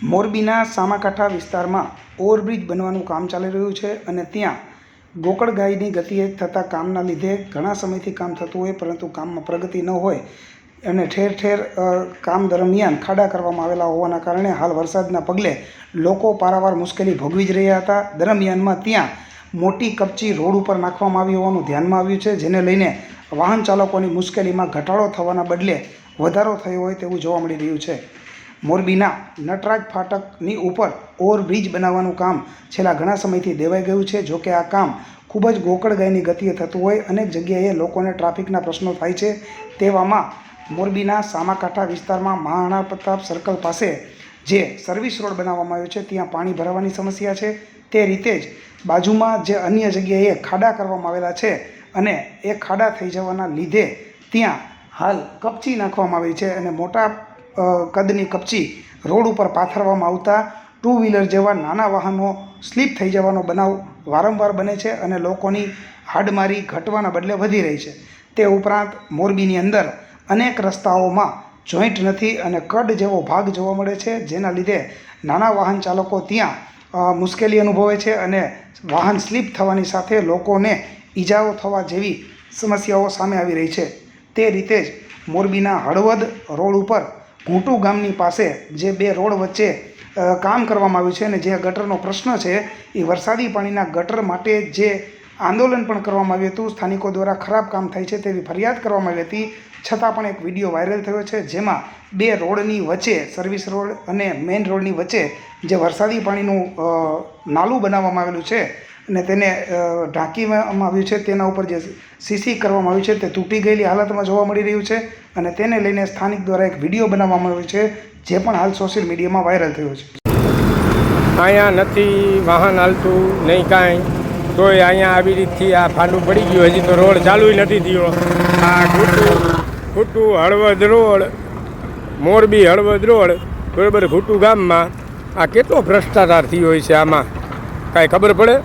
મોરબીના સામાકાંઠા વિસ્તારમાં ઓવરબ્રિજ બનવાનું કામ ચાલી રહ્યું છે અને ત્યાં ગોકળગાયની ગતિએ થતા કામના લીધે ઘણા સમયથી કામ થતું હોય પરંતુ કામમાં પ્રગતિ ન હોય અને ઠેર ઠેર કામ દરમિયાન ખાડા કરવામાં આવેલા હોવાના કારણે હાલ વરસાદના પગલે લોકો પારાવાર મુશ્કેલી ભોગવી જ રહ્યા હતા। દરમિયાનમાં ત્યાં મોટી કપચી રોડ ઉપર નાખવામાં આવી હોવાનું ધ્યાનમાં આવ્યું છે, જેને લઈને વાહન ચાલકોની મુશ્કેલીમાં ઘટાડો થવાના બદલે વધારો થયો હોય તેવું જોવા મળી રહ્યું છે। મોરબીના નટરાજ ફાટકની ઉપર ઓવરબ્રિજ બનાવવાનું કામ છેલ્લા ઘણા સમયથી દેવાઈ ગયું છે। જોકે આ કામ ખૂબ જ ગોકળગાયની ગતિએ થતું હોય અનેક જગ્યાએ લોકોને ટ્રાફિકના પ્રશ્નો થાય છે। તેવામાં મોરબીના સામાકાંઠા વિસ્તારમાં મહારાણા પ્રતાપ સર્કલ પાસે જે સર્વિસ રોડ બનાવવામાં આવ્યો છે ત્યાં પાણી ભરાવાની સમસ્યા છે। તે રીતે જ બાજુમાં જે અન્ય જગ્યાએ ખાડા કરવામાં આવેલા છે અને એ ખાડા થઈ જવાના લીધે ત્યાં હાલ કપચી નાખવામાં આવી છે અને મોટા કદની કપચી રોડ ઉપર પાથરવામાં આવતા ટુ વ્હીલર જેવા નાના વાહનો સ્લીપ થઈ જવાનો બનાવ વારંવાર બને છે અને લોકોની હાડમારી ઘટવાના બદલે વધી રહી છે। તે ઉપરાંત મોરબીની અંદર અનેક રસ્તાઓમાં જોઈન્ટ નથી અને કડ જેવો ભાગ જોવા મળે છે, જેના લીધે નાના વાહન ચાલકો ત્યાં મુશ્કેલી અનુભવે છે અને વાહન સ્લીપ થવાની સાથે લોકોને ઈજાઓ થવા જેવી સમસ્યાઓ સામે આવી રહી છે। તે રીતે જ મોરબીના હળવદ રોડ ઉપર ઘૂંટુ ગામની પાસે જે બે રોડ વચ્ચે કામ કરવામાં આવ્યું છે અને જે ગટરનો પ્રશ્ન છે એ વરસાદી પાણીના ગટર માટે જે આંદોલન પણ કરવામાં આવ્યું હતું, સ્થાનિકો દ્વારા ખરાબ કામ થાય છે તેવી ફરિયાદ કરવામાં આવી હતી, છતાં પણ એક વિડીયો વાયરલ થયો છે જેમાં બે રોડની વચ્ચે સર્વિસ રોડ અને મેઇન રોડની વચ્ચે જે વરસાદી પાણીનું નાલું બનાવવામાં આવેલું છે અને તેને ઢાંકીમાં આવ્યું છે, તેના ઉપર જે સીસી કરવામાં આવ્યું છે તે તૂટી ગયેલી હાલતમાં જોવા મળી રહ્યું છે અને તેને લઈને સ્થાનિક દ્વારા એક વિડીયો બનાવવામાં આવ્યો છે જે પણ હાલ સોશિયલ મીડિયામાં વાયરલ થયો છે। અહીંયા નથી વાહન હાલતું નહીં કાંઈ, તોય અહીંયા આવી રીતથી આ ફાંડું પડી ગયું, હજી તો રોડ ચાલુ નથી થયો। આ ઘૂંટુ હળવદ રોડ, મોરબી હળવદ રોડ બરાબર, ઘૂંટુ ગામમાં આ કેટલો ભ્રષ્ટાચાર થયો હોય છે, આમાં કાંઈ ખબર પડે?